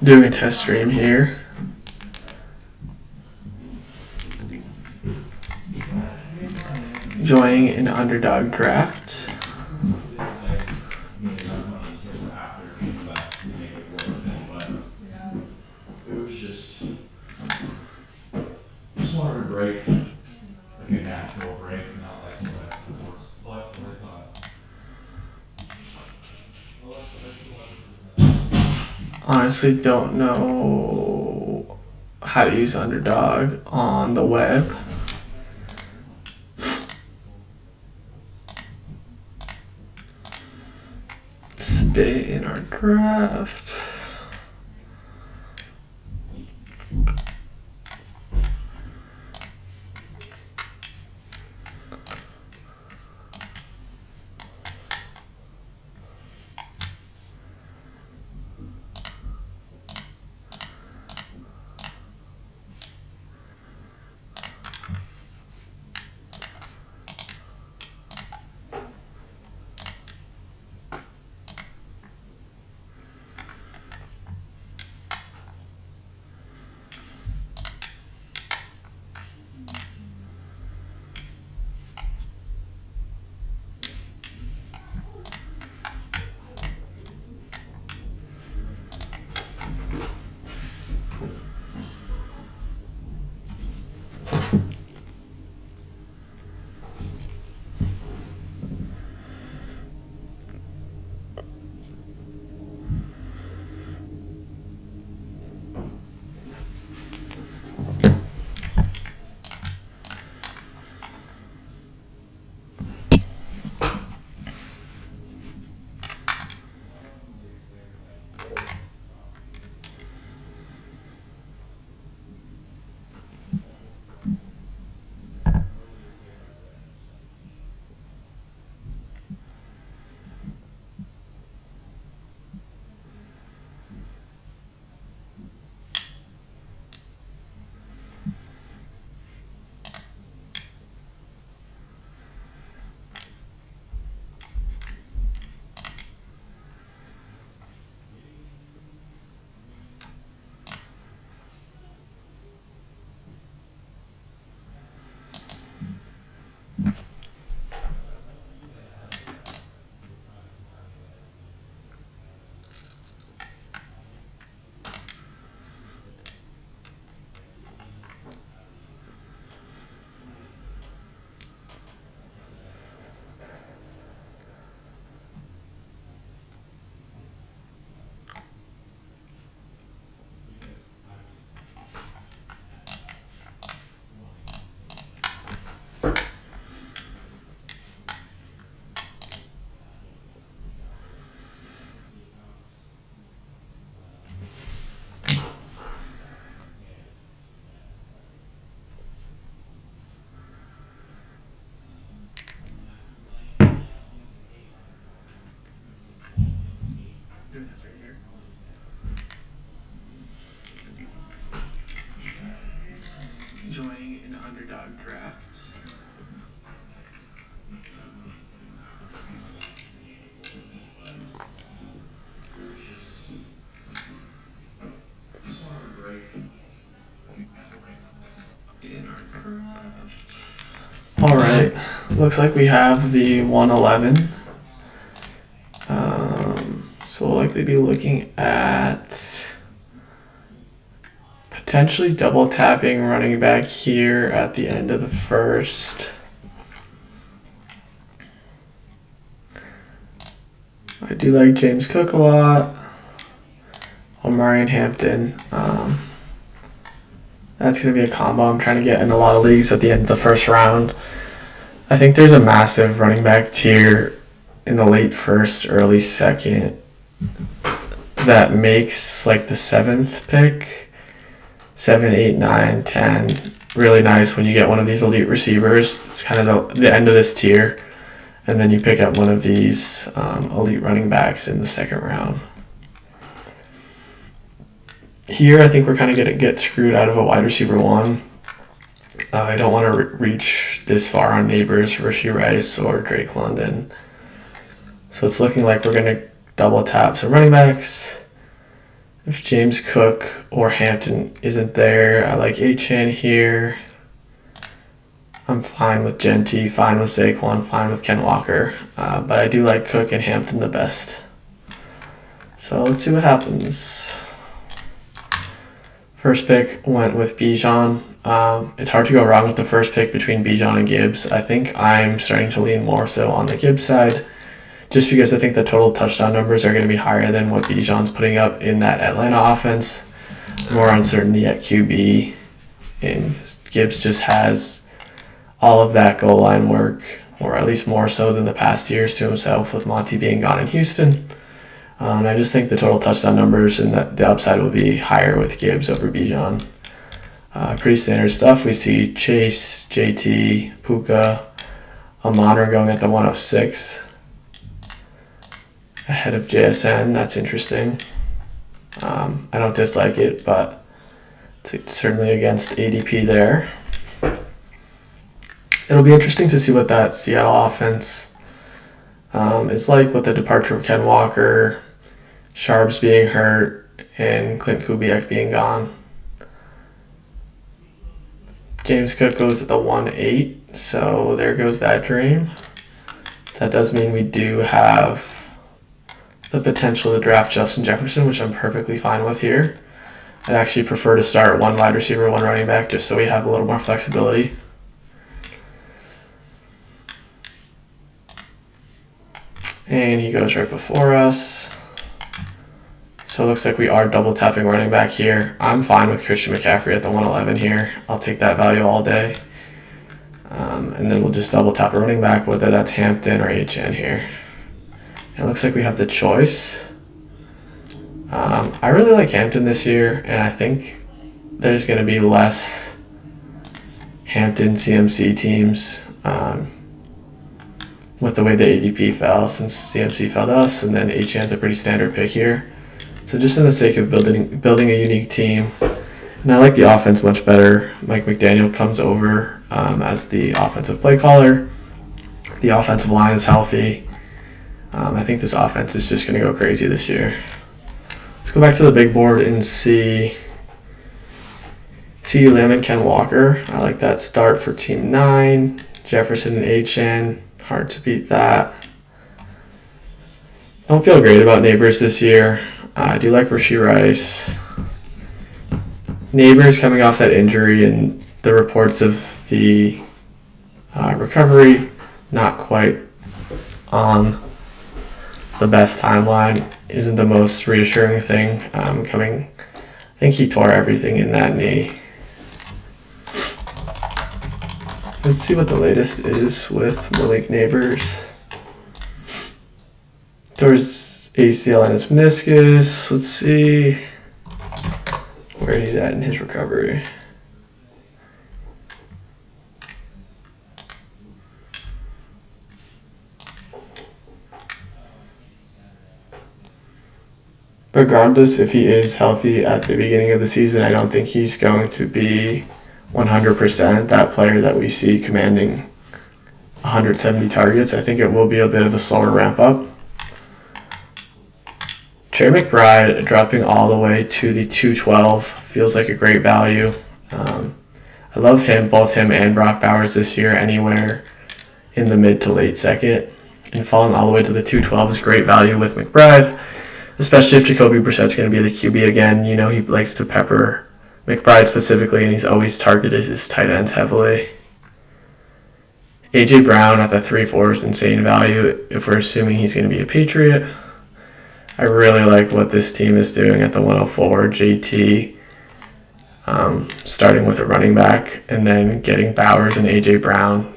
Doing a test stream here. Joining an underdog draft. It was just wanted a break, like a natural break, not like what I thought. Honestly, don't know how to use underdog on the web. Stay in our draft. Joining an underdog draft. All right, looks like we have the 111. So we'll likely be looking at potentially double tapping running back here at the end of the first. I do like James Cook a lot. Omarion Hampton. That's going to be a combo I'm trying to get in a lot of leagues at the end of the first round. I think there's a massive running back tier in the late first, early second that makes like the 7th pick, 7, 8, 9, 10 really nice when you get one of these elite receivers. It's kind of the end of this tier. And then you pick up one of these elite running backs in the second round. Here, I think we're kind of going to get screwed out of a wide receiver 1. I don't want to reach this far on Neighbors, Rashee Rice, or Drake London. So it's looking like we're going to double tap some running backs If James Cook or Hampton isn't there, I like Achane here. I'm fine with Genty, fine with Saquon, fine with Ken Walker. But I do like Cook and Hampton the best. So let's see what happens. First pick went with Bijan. It's hard to go wrong with the first pick between Bijan and Gibbs. I think I'm starting to lean more so on the Gibbs side, just because I think the total touchdown numbers are going to be higher than what Bijan's putting up in that Atlanta offense. More uncertainty at QB, and Gibbs just has all of that goal line work, or at least more so than the past years, to himself with Monty being gone in Houston. And I just think the total touchdown numbers and the upside will be higher with Gibbs over Bijan. Pretty standard stuff. We see Chase, JT, Puka, Amon-Ra going at the 106 ahead of JSN. That's interesting. I don't dislike it, but it's certainly against ADP there. It'll be interesting to see what that Seattle offense is like with the departure of Ken Walker, Sharps being hurt, and Clint Kubiak being gone. James Cook goes at the 1-8, so there goes that dream. That does mean we do have the potential to draft Justin Jefferson, which I'm perfectly fine with here. I'd actually prefer to start one wide receiver, one running back, just so we have a little more flexibility. And he goes right before us. So it looks like we are double tapping running back here. I'm fine with Christian McCaffrey at the 111 here. I'll take that value all day. And then we'll just double tap a running back, whether that's Hampton or HN here. It looks like we have the choice. I really like Hampton this year, and I think there's going to be less Hampton CMC teams with the way the ADP fell, since CMC fell to us, and then HN's a pretty standard pick here. So just in the sake of building a unique team, and I like the offense much better. Mike McDaniel comes over as the offensive play caller. The offensive line is healthy. I think this offense is just going to go crazy this year. Let's go back to the big board and see CeeDee Lamb and Ken Walker. I like that start for Team 9. Jefferson and HN. Hard to beat that. Don't feel great about Neighbors this year. I do like Rashee Rice. Neighbors coming off that injury, and the reports of the recovery not quite on the best timeline isn't the most reassuring thing. I think he tore everything in that knee. Let's see what the latest is with Malik Neighbors. Towards ACL and his meniscus. Let's see where he's at in his recovery. Regardless if he is healthy at the beginning of the season, I don't think he's going to be 100% that player that we see commanding 170 targets. I think it will be a bit of a slower ramp up. Trey McBride dropping all the way to the 212 feels like a great value. I love him, both him and Brock Bowers this year, anywhere in the mid to late second. And falling all the way to the 212 is great value with McBride, especially if Jacoby Brissett's going to be the QB again. You know he likes to pepper McBride specifically, and he's always targeted his tight ends heavily. A.J. Brown at the 3-4 is insane value if we're assuming he's going to be a Patriot. I really like what this team is doing at the 104. JT starting with a running back, and then getting Bowers and A.J. Brown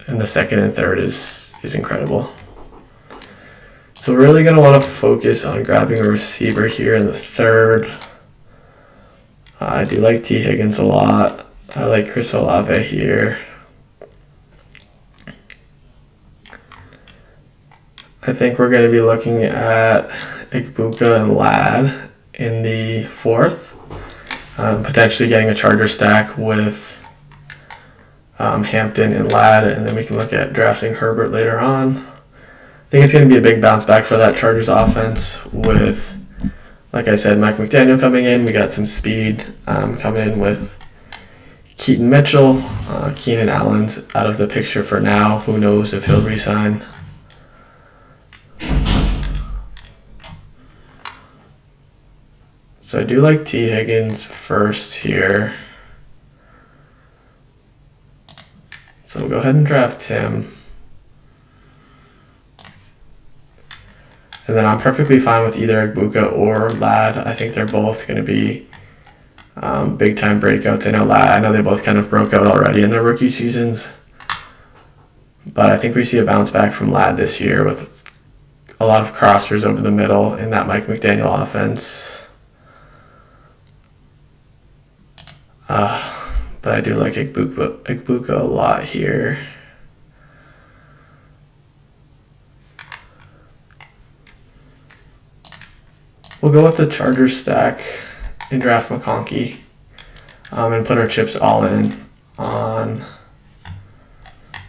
in the second and third is incredible. So we're really going to want to focus on grabbing a receiver here in the third. I do like T. Higgins a lot. I like Chris Olave here. I think we're going to be looking at Igbuka and Ladd in the fourth. Potentially getting a Charger stack with Hampton and Ladd, and then we can look at drafting Herbert later on. I think it's going to be a big bounce back for that Chargers offense with Like I said, Mike McDaniel coming in. We got some speed coming in with Keaton Mitchell. Keenan Allen's out of the picture for now. Who knows if he'll resign. So I do like T. Higgins first here. So we'll go ahead and draft him. And then I'm perfectly fine with either Egbuka or Ladd. I think they're both going to be big time breakouts. I know they both kind of broke out already in their rookie seasons. But I think we see a bounce back from Ladd this year with a lot of crossers over the middle in that Mike McDaniel offense. But I do like Egbuka a lot here. We'll go with the Chargers stack and draft McConkey and put our chips all in on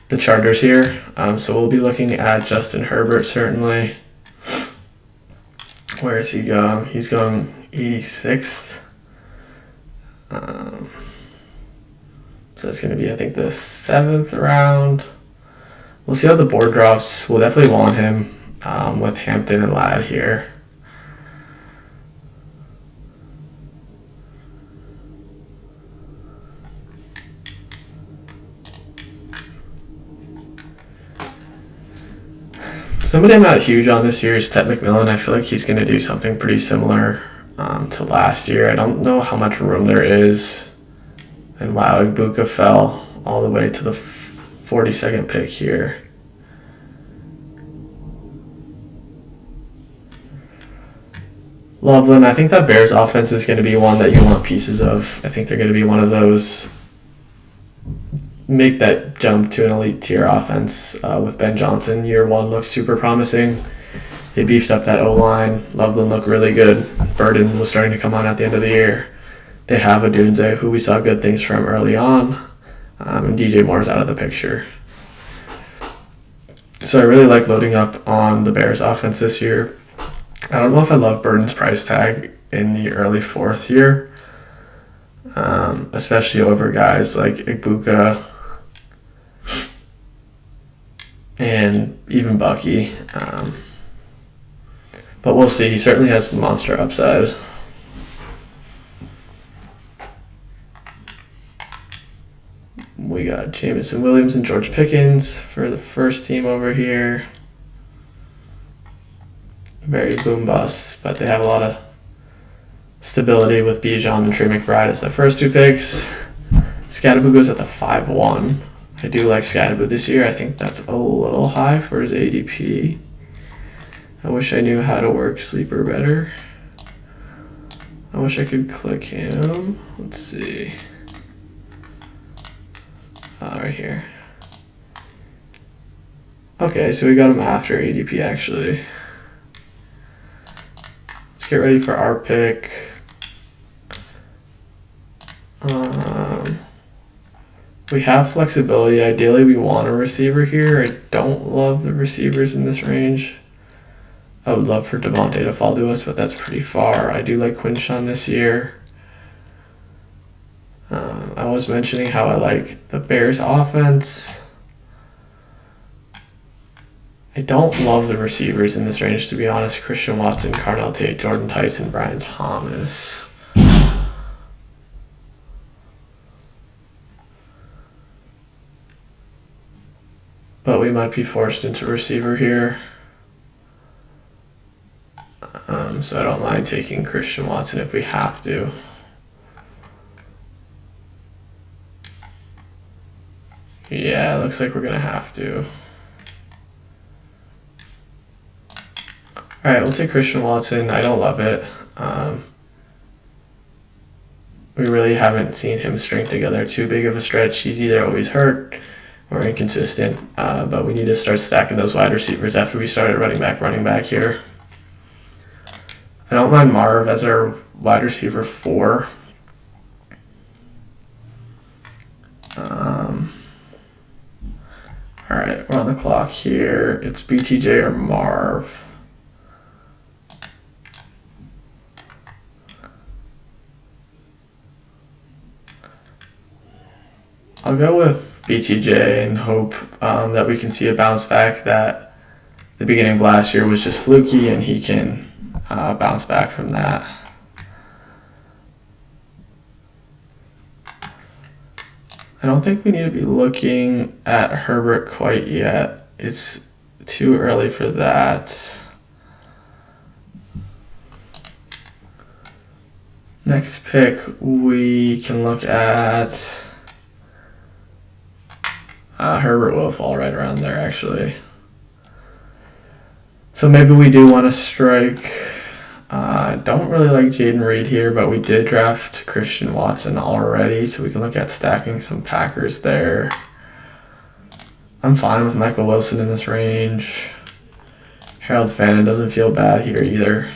the Chargers here. So we'll be looking at Justin Herbert certainly. Where is he going? He's going 86th. So it's going to be, I think, the 7th round. We'll see how the board drops. We'll definitely want him with Hampton and Ladd here. Somebody I'm not huge on this year is Ted McMillan. I feel like he's going to do something pretty similar to last year. I don't know how much room there is. And wow, Egbuka fell all the way to the 42nd pick here. Loveland, I think that Bears offense is going to be one that you want pieces of. I think they're going to be one of those make that jump to an elite tier offense with Ben Johnson. Year one looks super promising. They beefed up that O-line. Loveland looked really good. Burden was starting to come on at the end of the year. They have Odunze, who we saw good things from early on, and DJ Moore's out of the picture. So I really like loading up on the Bears offense this year. I don't know if I love Burden's price tag in the early 4th year, especially over guys like Egbuka and even Bucky. But we'll see. He certainly has monster upside. We got Jameson Williams and George Pickens for the first team over here. Very boom bust, but they have a lot of stability with Bijan and Trey McBride as the first 2 picks. Scadaboo goes at the 5-1. I do like Scadaboo this year. I think that's a little high for his ADP. I wish I knew how to work Sleeper better. I wish I could click him. Let's see. Right here. Okay, so we got him after ADP actually. Let's get ready for our pick. We have flexibility. Ideally, we want a receiver here. I don't love the receivers in this range. I would love for Devontae to fall to us, but that's pretty far. I do like Quinshon this year. I was mentioning how I like the Bears offense. I don't love the receivers in this range, to be honest. Christian Watson, Carnell Tate, Jordan Tyson, Brian Thomas. But we might be forced into receiver here. So I don't mind taking Christian Watson if we have to. Yeah, it looks like we're going to have to. Alright, we'll take Christian Watson. I don't love it. We really haven't seen him string together too big of a stretch. He's either always hurt or inconsistent, but we need to start stacking those wide receivers after we started running back here. I don't mind Marv as our wide receiver 4. Alright, we're on the clock here. It's BTJ or Marv. I'll go with BTJ and hope that we can see a bounce back, that the beginning of last year was just fluky and he can bounce back from that. I don't think we need to be looking at Herbert quite yet. It's too early for that. Next pick, we can look at Herbert will fall right around there, actually. So maybe we do want to strike. Don't really like Jaden Reed here, but we did draft Christian Watson already, so we can look at stacking some Packers there. I'm fine with Michael Wilson in this range. Harold Fannin doesn't feel bad here either.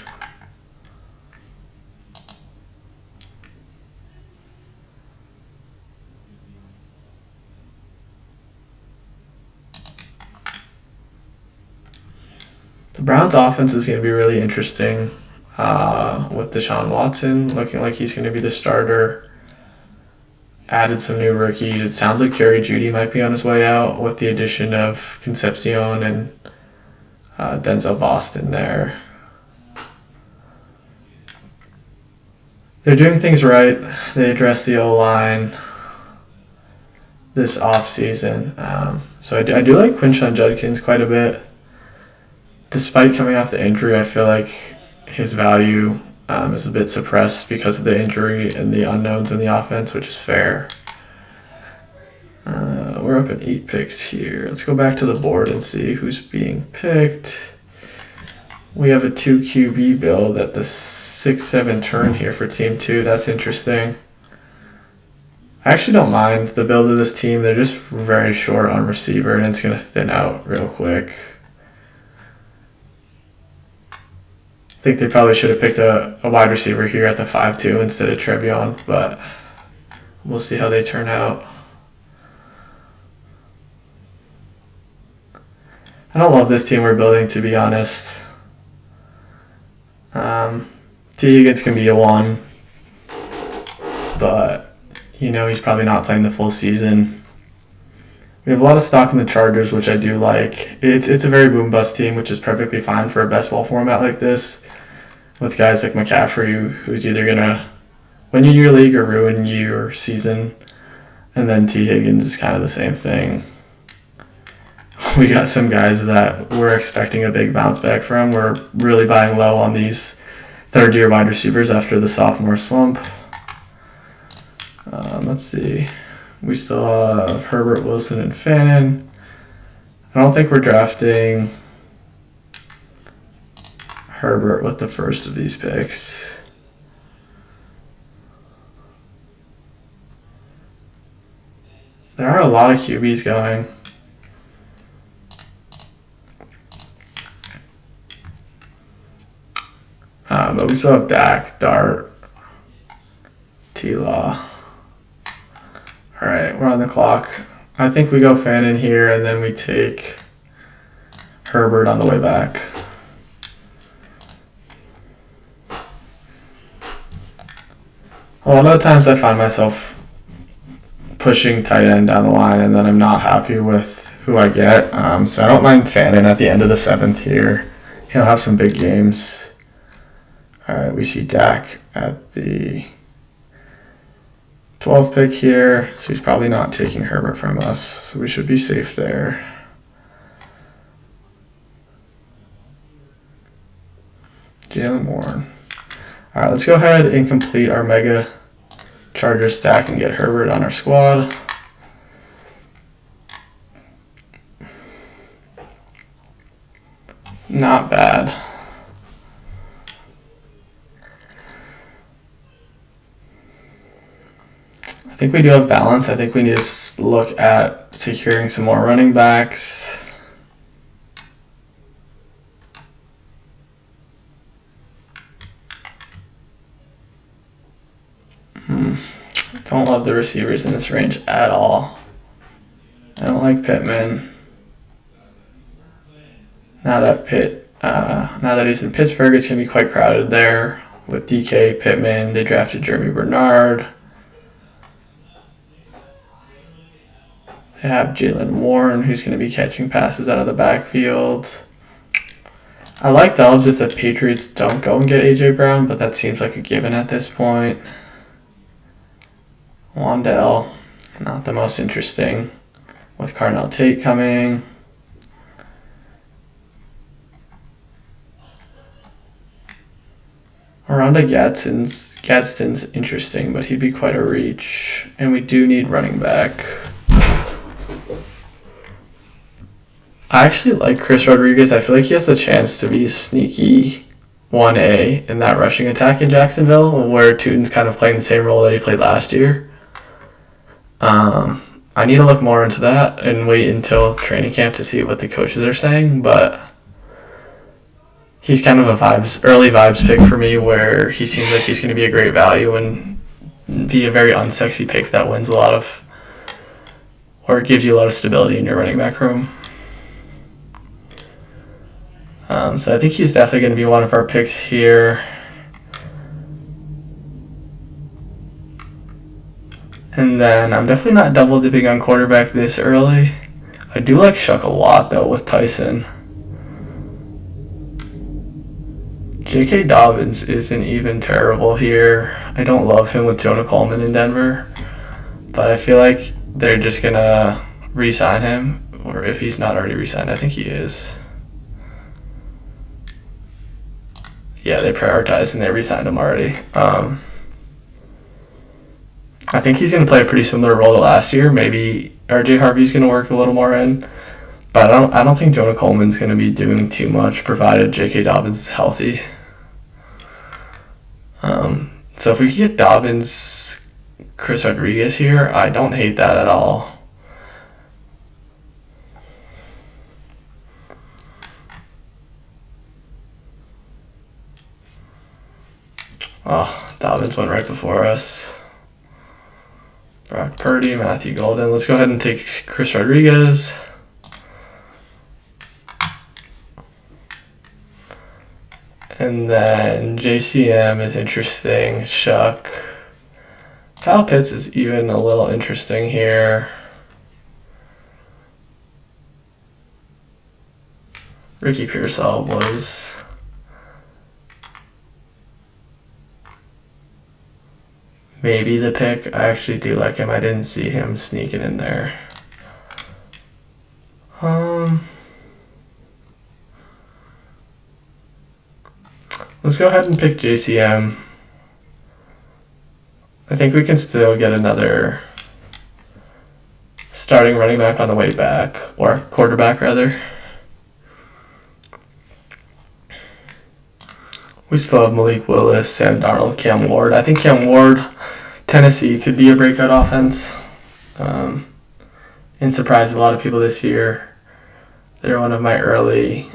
The Browns' offense is going to be really interesting with Deshaun Watson looking like he's going to be the starter. Added some new rookies. It sounds like Jerry Jeudy might be on his way out with the addition of Concepcion and Denzel Boston there. They're doing things right. They addressed the O-line this offseason. So I do like Quinshon Judkins quite a bit. Despite coming off the injury, I feel like his value is a bit suppressed because of the injury and the unknowns in the offense, which is fair. We're up at 8 picks here. Let's go back to the board and see who's being picked. We have a 2 QB build at the 6-7 turn here for Team 2. That's interesting. I actually don't mind the build of this team. They're just very short on receiver, and it's going to thin out real quick. I think they probably should have picked a wide receiver here at the 5-2 instead of Trevion, but we'll see how they turn out. I don't love this team we're building, to be honest. T. Higgins can be a 1, but, he's probably not playing the full season. We have a lot of stock in the Chargers, which I do like. It's a very boom-bust team, which is perfectly fine for a best ball format like this, with guys like McCaffrey, who's either going to win you your league or ruin your season. And then T. Higgins is kind of the same thing. We got some guys that we're expecting a big bounce back from. We're really buying low on these third-year wide receivers after the sophomore slump. Let's see. We still have Herbert, Wilson, and Fannin. I don't think we're drafting Herbert with the first of these picks. There are a lot of QBs going. But we still have Dak, Dart, T-Law. All right, we're on the clock. I think we go Fannin here, and then we take Herbert on the way back. A lot of the times I find myself pushing tight end down the line, and then I'm not happy with who I get. So I don't mind Fannin at the end of the 7th here. He'll have some big games. All right, we see Dak at the 12th pick here, so he's probably not taking Herbert from us, so we should be safe there. Jalen Warren. All right, let's go ahead and complete our Mega Charger stack and get Herbert on our squad. Not bad. I think we do have balance. I think we need to look at securing some more running backs. Don't love the receivers in this range at all. I don't like Pittman. Now that he's in Pittsburgh, it's going to be quite crowded there with DK, Pittman. They drafted Jeremy Bernard. They have Jalen Warren, who's going to be catching passes out of the backfield. I like Dobbs if the Patriots don't go and get A.J. Brown, but that seems like a given at this point. Wandell, not the most interesting, with Carnell Tate coming. Aranda Gadsden's interesting, but he'd be quite a reach. And we do need running back. I actually like Chris Rodriguez. I feel like he has the chance to be sneaky 1A in that rushing attack in Jacksonville, where Tutin's kind of playing the same role that he played last year. I need to look more into that and wait until training camp to see what the coaches are saying, but he's kind of a early vibes pick for me, where he seems like he's going to be a great value and be a very unsexy pick that wins a lot of, or gives you a lot of stability in your running back room. So I think he's definitely going to be one of our picks here. And then I'm definitely not double dipping on quarterback this early. I do like Shuck a lot though with Tyson. J.K. Dobbins isn't even terrible here. I don't love him with Jonah Coleman in Denver, but I feel like they're just going to re-sign him, or if he's not already re-signed, I think he is. Yeah, they prioritized and they re-signed him already. I think he's going to play a pretty similar role to last year. Maybe RJ Harvey's going to work a little more in, but I don't think Jonah Coleman's going to be doing too much, provided J.K. Dobbins is healthy. So if we could get Dobbins, Chris Rodriguez here, I don't hate that at all. Oh, Dobbins went right before us. Brock Purdy, Matthew Golden. Let's go ahead and take Chris Rodriguez. And then JCM is interesting. Shuck. Kyle Pitts is even a little interesting here. Ricky Pearsall was maybe the pick. I actually do like him. I didn't see him sneaking in there. Let's go ahead and pick JCM. I think we can still get another starting running back on the way back, or quarterback rather. We still have Malik Willis, Sam Darnold, Cam Ward. I think Cam Ward, Tennessee could be a breakout offense. And surprised a lot of people this year. They're one of my early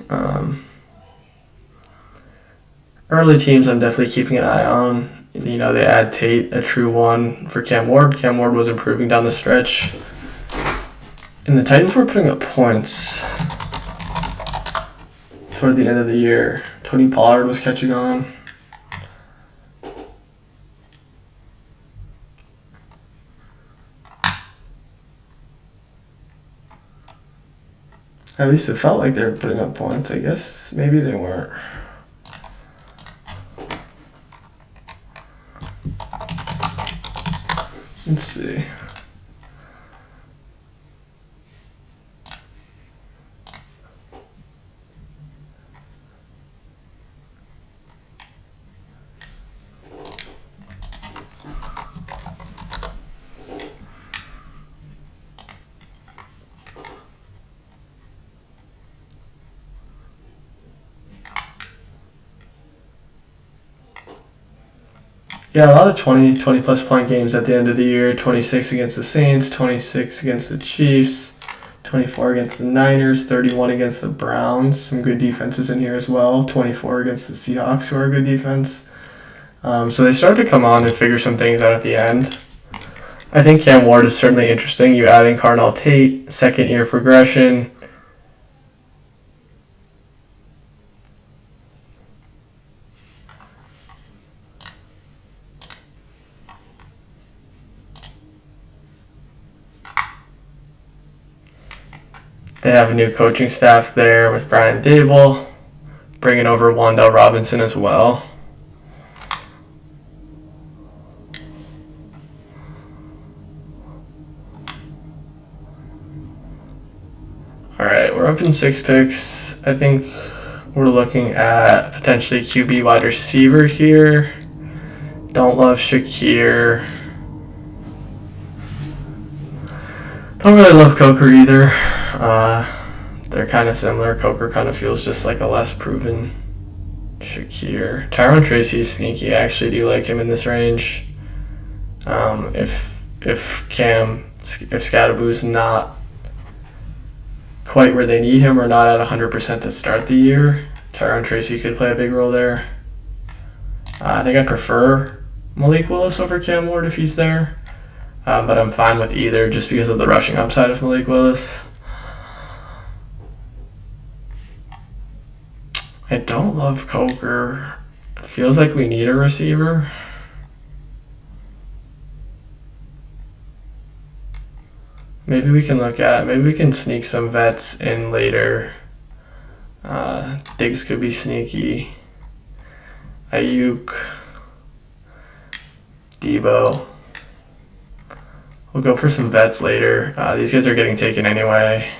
teams I'm definitely keeping an eye on. You know, they add Tate, a true one, for Cam Ward. Cam Ward was improving down the stretch. And the Titans were putting up points toward the end of the year. Tony Pollard was catching on. At least it felt like they were putting up points. I guess maybe they weren't. Let's see. Yeah, a lot of 20 plus point games at the end of the year. 26 against the Saints, 26 against the Chiefs, 24 against the Niners, 31 against the Browns. Some good defenses in here as well. 24 against the Seahawks, who are a good defense. So they started to come on and figure some things out at the end. I think Cam Ward is certainly interesting. You add in Carnell Tate, second year progression. They have a new coaching staff there with Brian Dable, bringing over Wandell Robinson as well. All right, we're up in 6 picks. I think we're looking at potentially QB wide receiver here. Don't love Shakir. Don't really love Coker either. They're kind of similar. Coker kind of feels just like a less proven Shakir. Tyrone Tracy is sneaky. I actually do like him in this range. If Scadaboo's not quite where they need him or not at 100% to start the year, Tyrone Tracy could play a big role there. I think I prefer Malik Willis over Cam Ward if he's there. But I'm fine with either just because of the rushing upside of Malik Willis. I don't love Coker. It feels like we need a receiver. Maybe we can sneak some vets in later. Diggs could be sneaky. Ayuk. Debo. We'll go for some vets later. These guys are getting taken anyway.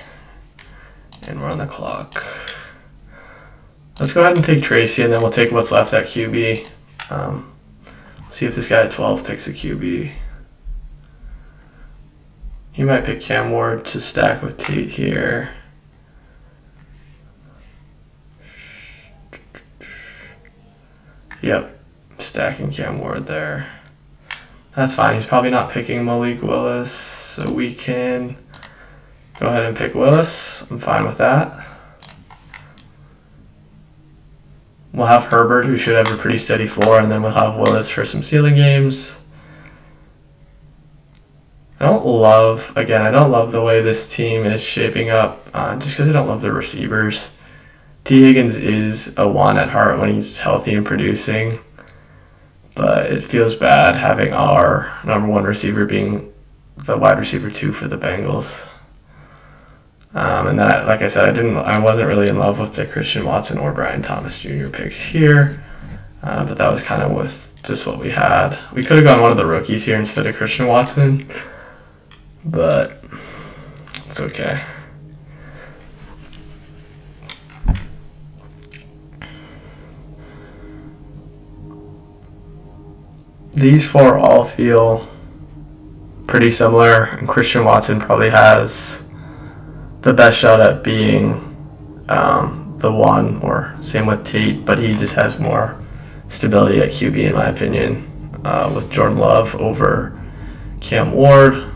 And we're on the clock. Let's go ahead and take Tracy, and then we'll take what's left at QB. See if this guy at 12 picks a QB. He might pick Cam Ward to stack with Tate here. Yep, stacking Cam Ward there. That's fine. He's probably not picking Malik Willis, so we can go ahead and pick Willis. I'm fine with that. We'll have Herbert, who should have a pretty steady floor, and then we'll have Willis for some ceiling games. I don't love the way this team is shaping up, just because I don't love the receivers. T. Higgins is a 1 at heart when he's healthy and producing, but it feels bad having our number 1 receiver being the wide receiver 2 for the Bengals. And then, like I said, I wasn't really in love with the Christian Watson or Brian Thomas Jr. picks here, but that was kind of with just what we had. We could have gone one of the rookies here instead of Christian Watson, but it's okay. These 4 all feel pretty similar, and Christian Watson probably has the best shot at being the 1, or same with Tate, but he just has more stability at QB in my opinion, with Jordan Love over Cam Ward.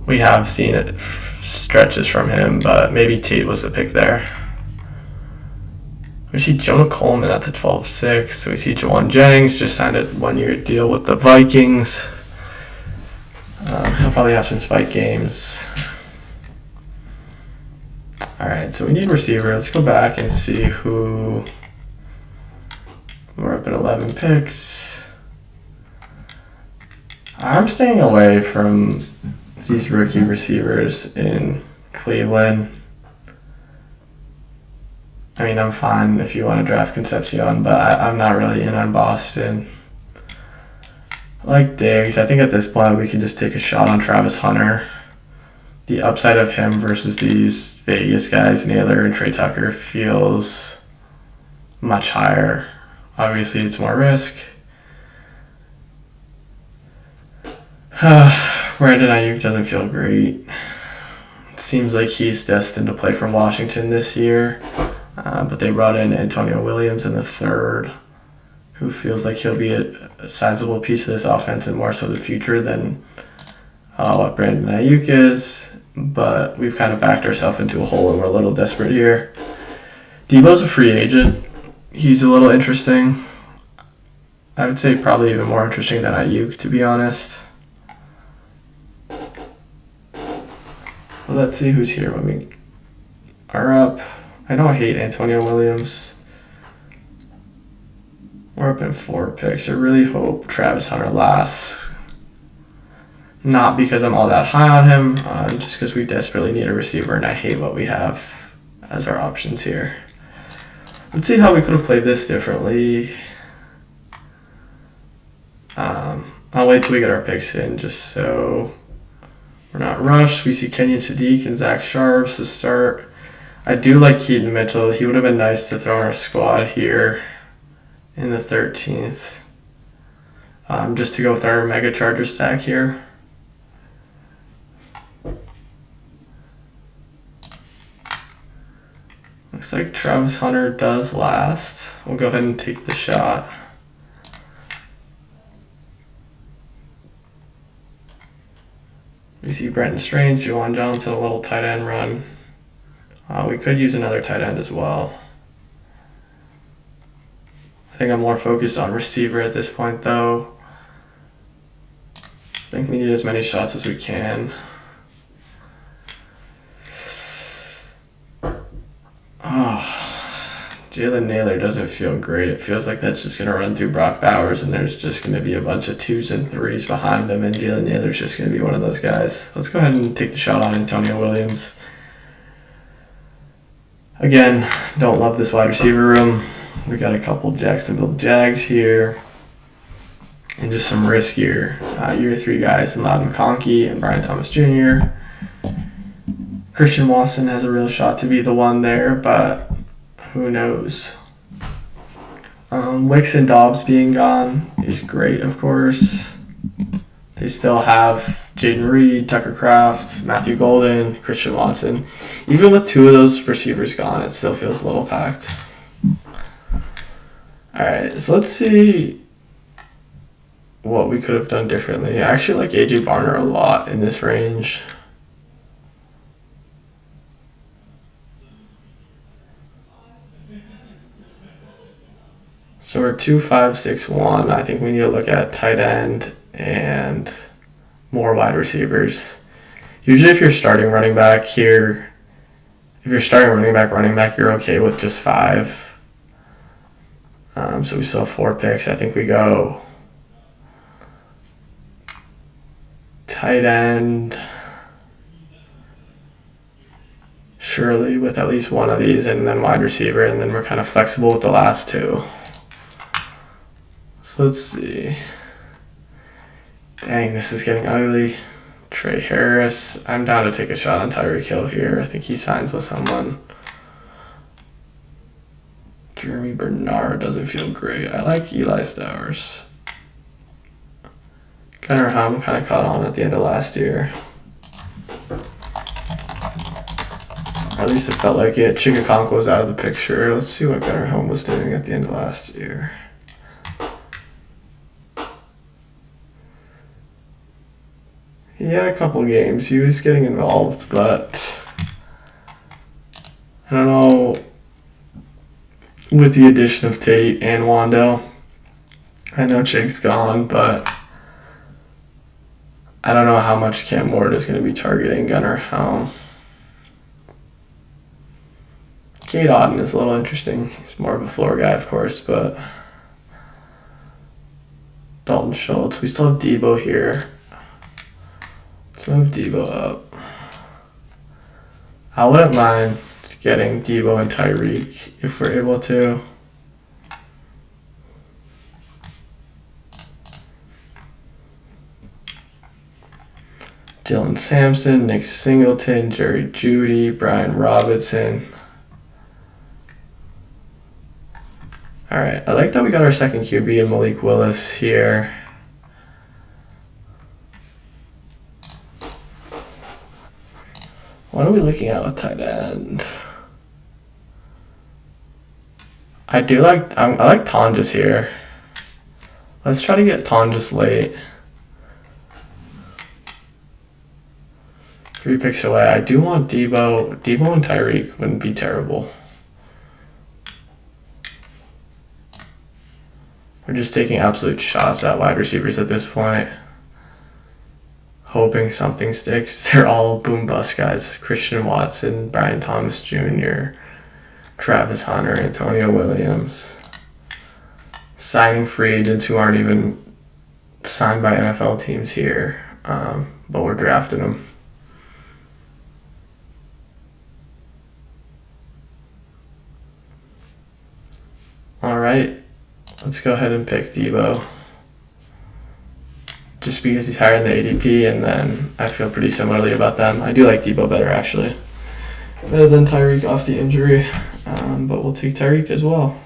We have seen stretches from him, but maybe Tate was the pick there. We see Jonah Coleman at the 12-6. So we see Jawan Jennings just signed a 1-year deal with the Vikings. He'll probably have some spike games. All right, so we need receiver. Let's go back and see who. We're up at 11 picks. I'm staying away from these rookie receivers in Cleveland. I mean, I'm fine if you want to draft Concepcion, but I'm not really in on Boston. I like Diggs. I think at this point we can just take a shot on Travis Hunter. The upside of him versus these Vegas guys, Naylor and Trey Tucker, feels much higher. Obviously, it's more risk. Brandon Ayuk doesn't feel great. It seems like he's destined to play for Washington this year. But they brought in Antonio Williams in the 3rd, who feels like he'll be a sizable piece of this offense and more so the future than what Brandon Ayuk is. But we've kind of backed ourselves into a hole and we're a little desperate here. Debo's a free agent. He's a little interesting. I would say probably even more interesting than Ayuk, to be honest. Well, let's see who's here when we are up. I don't hate Antonio Williams. We're up in 4 picks. I really hope Travis Hunter lasts. Not because I'm all that high on him, just because we desperately need a receiver, and I hate what we have as our options here. Let's see how we could have played this differently. I'll wait till we get our picks in, just so we're not rushed. We see Kenyon Sadiq and Zach Sharps to start. I do like Keaton Mitchell. He would have been nice to throw in our squad here in the 13th. Just to go with our Mega Charger stack here. Looks like Travis Hunter does last. We'll go ahead and take the shot. We see Brenton Strange, Juwan Johnson, a little tight end run. We could use another tight end as well. I think I'm more focused on receiver at this point, though. I think we need as many shots as we can. Jalen Naylor doesn't feel great. It feels like that's just going to run through Brock Bowers, and there's just going to be a bunch of 2s and 3s behind him, and Jalen Naylor's just going to be one of those guys. Let's go ahead and take the shot on Antonio Williams. Again, don't love this wide receiver room. We got a couple Jacksonville Jags here, and just some riskier year 3 guys in Loudon McConkey and Brian Thomas Jr. Christian Watson has a real shot to be the one there, but who knows? Wicks and Dobbs being gone is great, of course. They still have Jaden Reed, Tucker Kraft, Matthew Golden, Christian Watson. Even with 2 of those receivers gone, it still feels a little packed. Alright, so let's see what we could have done differently. I actually like AJ Barner a lot in this range. So we're 2-5-6-1. I think we need to look at tight end and more wide receivers. Usually if you're starting running back here, if you're starting running back, you're okay with just 5. So we still have 4 picks. I think we go tight end, surely with at least one of these, and then wide receiver, and then we're kind of flexible with the last 2. So let's see. Dang, this is getting ugly. Trey Harris. I'm down to take a shot on Tyreek Hill here. I think he signs with someone. Jeremy Bernard doesn't feel great. I like Eli Stowers. Gunnar Hum kind of caught on at the end of last year. Or at least it felt like it. Chigakonko was out of the picture. Let's see what Gunnar Hum was doing at the end of last year. He had a couple games. He was getting involved, but I don't know. With the addition of Tate and Wandell, I know Jake's gone, but I don't know how much Cam Ward is going to be targeting Gunnar Helm. Cade Otton is a little interesting. He's more of a floor guy, of course, but Dalton Schultz. We still have Debo here. Let's move Debo up. I wouldn't mind getting Debo and Tyreek if we're able to. Dylan Sampson, Nick Singleton, Jerry Jeudy, Brian Robinson. Alright, I like that we got our second QB in Malik Willis here. What are we looking at with tight end? I like Tonjes here. Let's try to get Tonjes late. 3 picks away. I do want Debo. Debo and Tyreek wouldn't be terrible. We're just taking absolute shots at wide receivers at this point. Hoping something sticks. They're all boom bust guys. Christian Watson, Brian Thomas Jr., Travis Hunter, Antonio Williams. Signing free agents who aren't even signed by NFL teams here. but we're drafting him. All right, let's go ahead and pick Debo. Just because he's higher in the ADP, and then I feel pretty similarly about them. I do like Debo better, actually. Better than Tyreek off the injury, but we'll take Tyreek as well.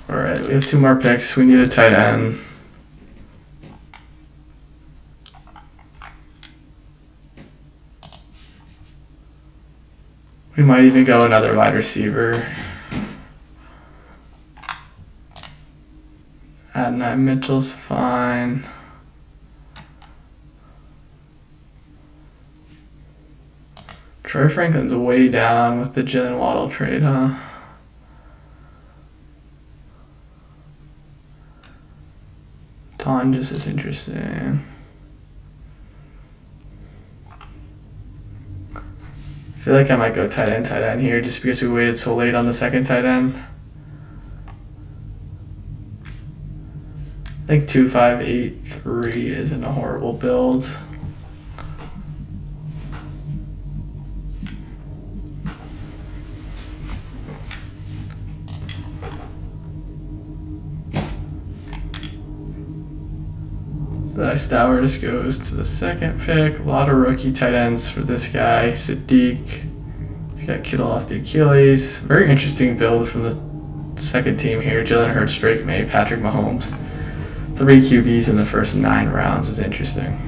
All right, we have 2 more picks. We need a tight end. We might even go another wide receiver. Adonai Mitchell's fine. Troy Franklin's way down with the Jalen Waddle trade, huh? Tonjes is interesting. I feel like I might go tight end here just because we waited so late on the second tight end. I think 2-5-8-3 isn't a horrible build. Stowers goes to the second pick. A lot of rookie tight ends for this guy. Sadiq. He's got Kittle off the Achilles. Very interesting build from the second team here. Jalen Hurts, Drake May, Patrick Mahomes. 3 QBs in the first 9 rounds is interesting.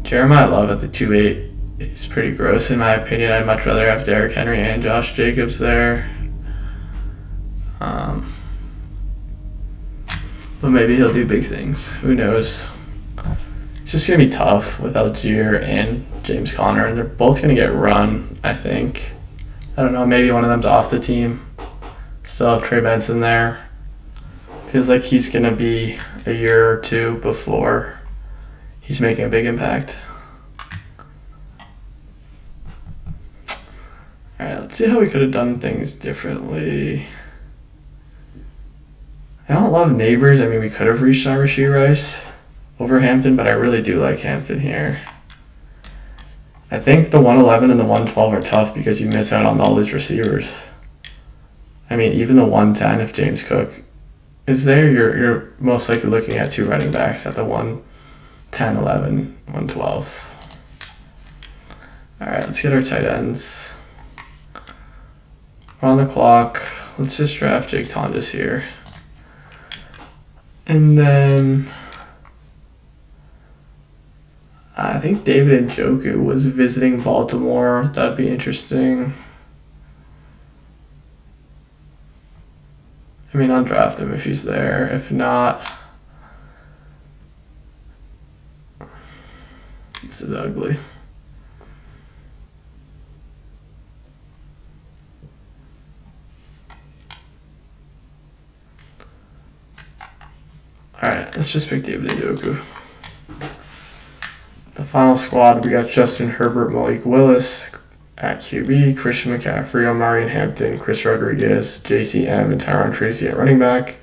Jeremiah Love at the 2-8 is pretty gross in my opinion. I'd much rather have Derrick Henry and Josh Jacobs there. But maybe he'll do big things. Who knows? It's just going to be tough with Algier and James Conner, and they're both going to get run, I think. I don't know, maybe one of them's off the team. Still have Trey Benson there. Feels like he's going to be a year or 2 before he's making a big impact. Alright, let's see how we could have done things differently. I don't love Neighbors. I mean, we could have reached on Rashee Rice over Hampton, but I really do like Hampton here. I think the 111 and the 112 are tough because you miss out on all these receivers. I mean, even the 110, if James Cook is there, you're most likely looking at 2 running backs at the 110, 11, 112. All right, let's get our tight ends. We're on the clock. Let's just draft Jake Tonjes here. And then I think David Njoku was visiting Baltimore. That'd be interesting. I mean, I'll draft him if he's there. If not, this is ugly. Alright, let's just pick David Njoku. The final squad, we got Justin Herbert, Malik Willis at QB, Christian McCaffrey, Omarion Hampton, Chris Rodriguez, JCM, and Tyron Tracy at running back,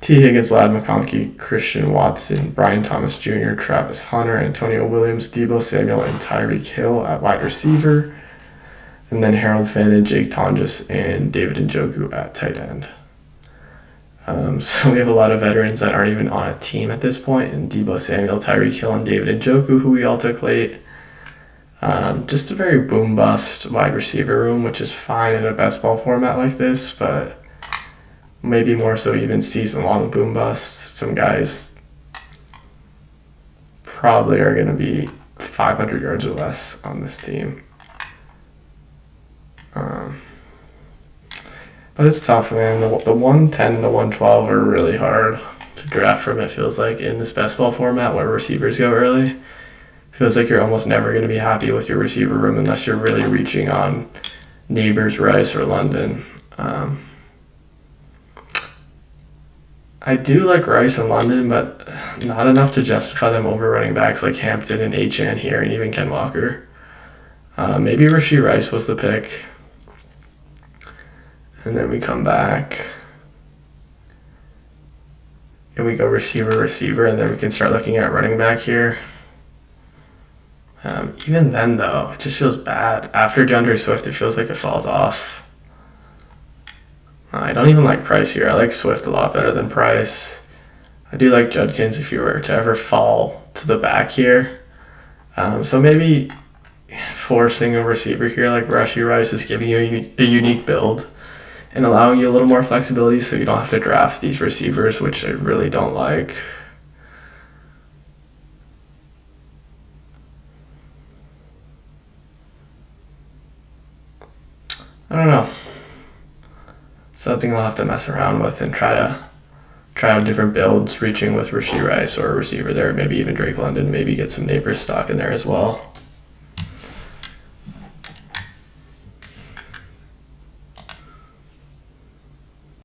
T. Higgins, Lad McConkey, Christian Watson, Brian Thomas Jr., Travis Hunter, Antonio Williams, Deebo Samuel, and Tyreek Hill at wide receiver, and then Harold Finn and Jake Tonjes and David Njoku at tight end. So we have a lot of veterans that aren't even on a team at this point, and Deebo Samuel, Tyreek Hill, and David Njoku, who we all took late. Just a very boom-bust wide receiver room, which is fine in a best ball format like this, but maybe more so even season-long boom-bust. Some guys probably are going to be 500 yards or less on this team. But it's tough, man. The 110 and the 112 are really hard to draft from, it feels like, in this best ball format where receivers go early. feels like you're almost never going to be happy with your receiver room unless you're really reaching on Neighbors, Rice, or London. I do like Rice and London, but not enough to justify them over running backs like Hampton and Achan here, and even Ken Walker. Maybe Rashee Rice was the pick. And then we come back. And we go receiver, and then we can start looking at running back here. Even then, though, it just feels bad. After DeAndre Swift, it feels like it falls off. I don't even like Price here. I like Swift a lot better than Price. I do like Judkins if you were to ever fall to the back here. So maybe forcing a receiver here like Rashee Rice is giving you a unique build and allowing you a little more flexibility so you don't have to draft these receivers, which I really don't like. I don't know. Something I'll have to mess around with and try out different builds, reaching with Rashee Rice or a receiver there, maybe even Drake London, maybe get some Neighbors stock in there as well.